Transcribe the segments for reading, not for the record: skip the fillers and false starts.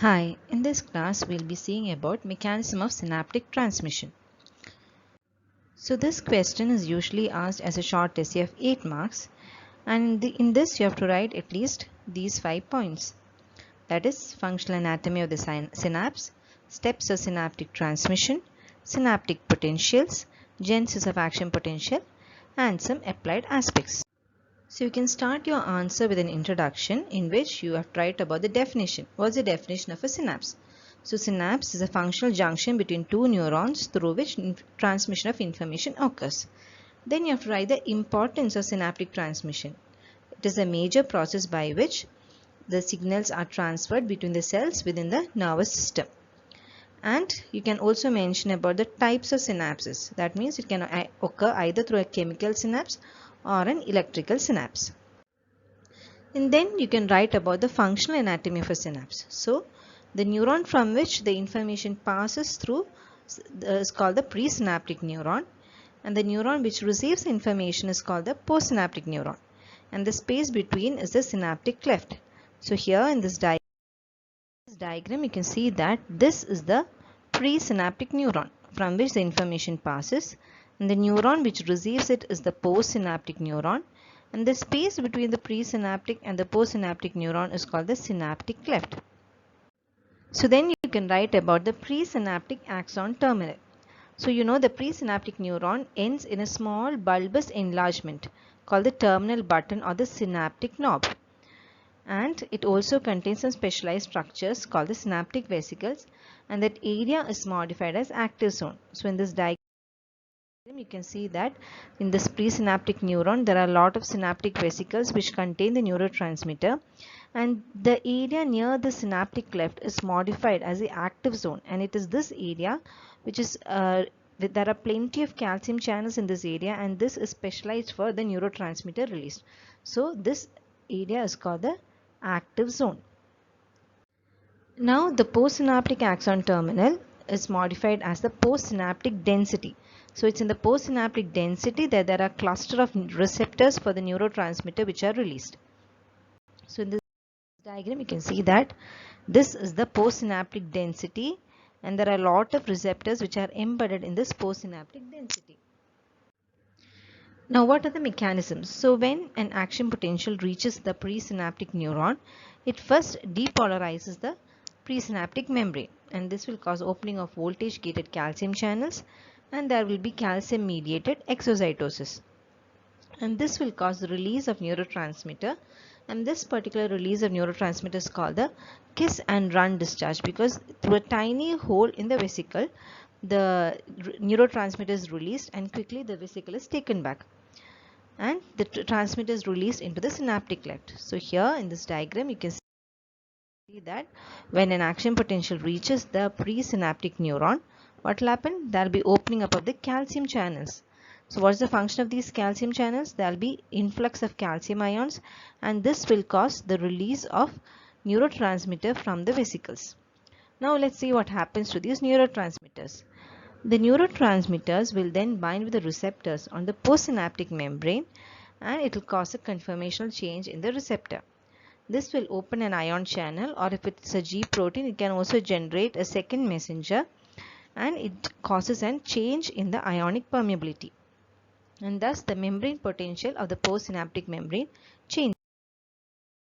Hi, in this class we'll be seeing about mechanism of synaptic transmission. So this question is usually asked as a short essay of 8 marks, and in this you have to write at least these 5 points. That is functional anatomy of the synapse, steps of synaptic transmission, synaptic potentials, genesis of action potential, and some applied aspects. So you can start your answer with an introduction in which you have to write about the definition. What's the definition of a synapse? So synapse is a functional junction between two neurons through which transmission of information occurs. Then you have to write the importance of synaptic transmission. It is a major process by which the signals are transferred between the cells within the nervous system. And you can also mention about the types of synapses. That means it can occur either through a chemical synapse or an electrical synapse. And then you can write about the functional anatomy of a synapse. So the neuron from which the information passes through is called the presynaptic neuron, and the neuron which receives information is called the postsynaptic neuron, and the space between is the synaptic cleft. So here in this diagram you can see that this is the presynaptic neuron from which the information passes, and the neuron which receives it is the postsynaptic neuron, and the space between the presynaptic and the postsynaptic neuron is called the synaptic cleft. So then you can write about the presynaptic axon terminal. So you know the presynaptic neuron ends in a small bulbous enlargement called the terminal button or the synaptic knob. And it also contains some specialized structures called the synaptic vesicles, and that area is modified as active zone. So in this diagram you can see that in this presynaptic neuron there are a lot of synaptic vesicles which contain the neurotransmitter, and the area near the synaptic cleft is modified as the active zone, and it is this area which is there are plenty of calcium channels in this area, and this is specialized for the neurotransmitter release. So this area is called the active zone. Now the postsynaptic axon terminal is modified as the postsynaptic density. So it's in the postsynaptic density that there are cluster of receptors for the neurotransmitter which are released. So in this diagram you can see that this is the postsynaptic density, and there are a lot of receptors which are embedded in this postsynaptic density. Now what are the mechanisms? So when an action potential reaches the presynaptic neuron, it first depolarizes the presynaptic membrane, and this will cause opening of voltage gated calcium channels, and there will be calcium mediated exocytosis, and this will cause the release of neurotransmitter, and this particular release of neurotransmitter is called the kiss and run discharge, because through a tiny hole in the vesicle the neurotransmitter is released and quickly the vesicle is taken back, and the transmitter is released into the synaptic cleft. So here in this diagram you can see that when an action potential reaches the presynaptic neuron, what will happen? There will be opening up of the calcium channels. So what is the function of these calcium channels? There will be influx of calcium ions, and this will cause the release of neurotransmitter from the vesicles. Now let's see what happens to these neurotransmitters. The neurotransmitters will then bind with the receptors on the postsynaptic membrane, and it will cause a conformational change in the receptor. This will open an ion channel, or if it's a G protein it can also generate a second messenger, and it causes a change in the ionic permeability, and thus the membrane potential of the postsynaptic membrane changes.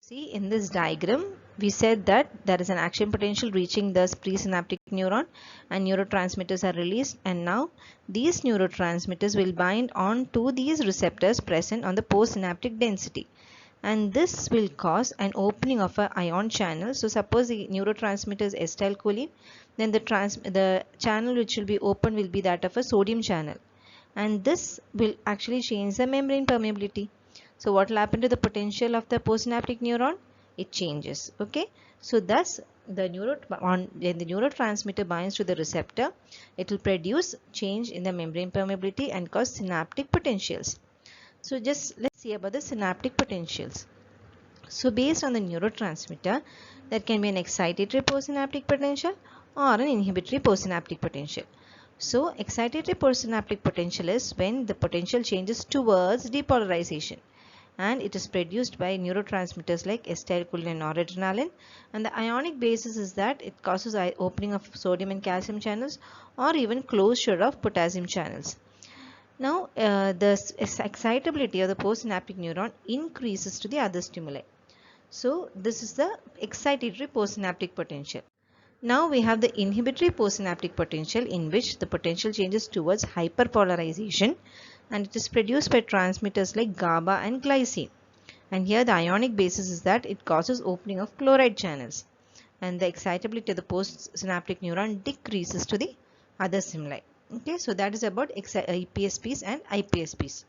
See in this diagram we said that there is an action potential reaching the presynaptic neuron and neurotransmitters are released, and now these neurotransmitters will bind on to these receptors present on the postsynaptic density, and this will cause an opening of an ion channel. So suppose the neurotransmitter is acetylcholine, then the channel which will be open will be that of a sodium channel, and this will actually change the membrane permeability. So what will happen to the potential of the postsynaptic neuron? It changes. Okay. So thus when the neurotransmitter binds to the receptor, it will produce change in the membrane permeability and cause synaptic potentials. So just let's see about the synaptic potentials. So based on the neurotransmitter, there can be an excitatory postsynaptic potential or an inhibitory postsynaptic potential. So excitatory postsynaptic potential is when the potential changes towards depolarization, and it is produced by neurotransmitters like acetylcholine and noradrenaline. And the ionic basis is that it causes opening of sodium and calcium channels or even closure of potassium channels. Now, the excitability of the postsynaptic neuron increases to the other stimuli. So, this is the excitatory postsynaptic potential. Now we have the inhibitory postsynaptic potential, in which the potential changes towards hyperpolarization, and it is produced by transmitters like GABA and glycine. And here the ionic basis is that it causes opening of chloride channels, and the excitability of the postsynaptic neuron decreases to the other stimuli. Okay, so that is about EPSPs and IPSPs.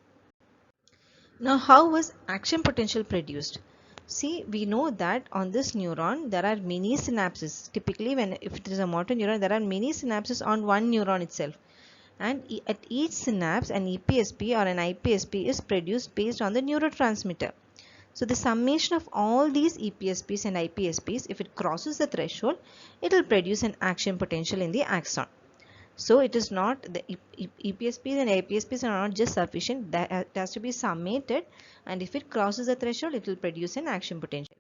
Now, how was action potential produced? See, we know that on this neuron there are many synapses. Typically, if it is a motor neuron, there are many synapses on one neuron itself, and at each synapse an EPSP or an IPSP is produced based on the neurotransmitter. So the summation of all these EPSPs and IPSPs, if it crosses the threshold, it will produce an action potential in the axon. So it is not the EPSPs and IPSPs are not just sufficient, that it has to be summated, and if it crosses the threshold, it will produce an action potential.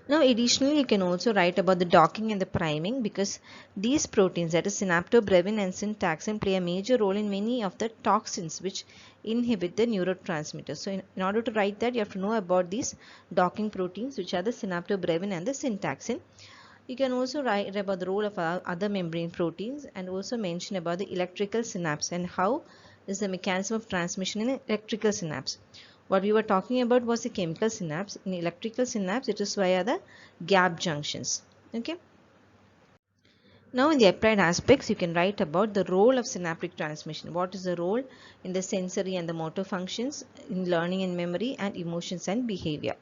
Now additionally, you can also write about the docking and the priming, because these proteins, that is synaptobrevin and syntaxin, play a major role in many of the toxins which inhibit the neurotransmitters. So in order to write that, you have to know about these docking proteins, which are the synaptobrevin and the syntaxin. You can also write about the role of other membrane proteins, and also mention about the electrical synapse and how is the mechanism of transmission in electrical synapse. What we were talking about was the chemical synapse. In electrical synapse, it is via the gap junctions. Okay. Now in the applied aspects, you can write about the role of synaptic transmission. What is the role in the sensory and the motor functions, in learning and memory, and emotions and behavior.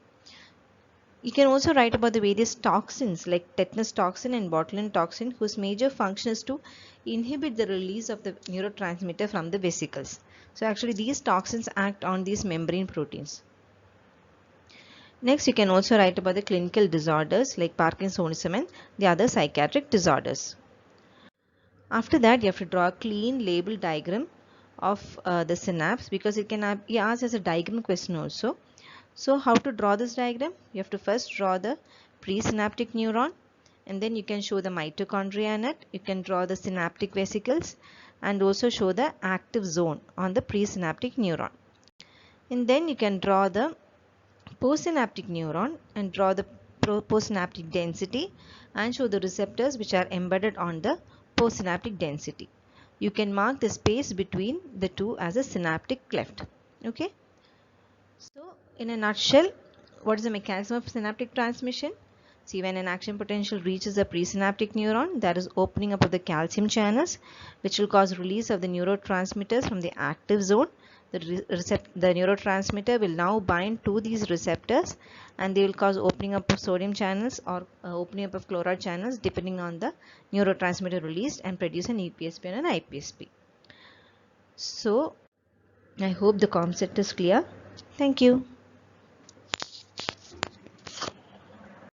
You can also write about the various toxins like tetanus toxin and botulinum toxin, whose major function is to inhibit the release of the neurotransmitter from the vesicles. So actually these toxins act on these membrane proteins. Next, you can also write about the clinical disorders like Parkinsonism and the other psychiatric disorders. After that, you have to draw a clean label diagram of the synapse, because it can be asked as a diagram question also. So how to draw this diagram? You have to first draw the presynaptic neuron, and then you can show the mitochondria in it. You can draw the synaptic vesicles and also show the active zone on the presynaptic neuron. And then you can draw the postsynaptic neuron and draw the postsynaptic density and show the receptors which are embedded on the postsynaptic density. You can mark the space between the two as a synaptic cleft. Okay. So in a nutshell, what is the mechanism of synaptic transmission? See, when an action potential reaches a presynaptic neuron, there is opening up of the calcium channels, which will cause release of the neurotransmitters from the active zone. The neurotransmitter will now bind to these receptors, and they will cause opening up of sodium channels or opening up of chloride channels depending on the neurotransmitter released, and produce an EPSP and an IPSP. So I hope the concept is clear. Thank you.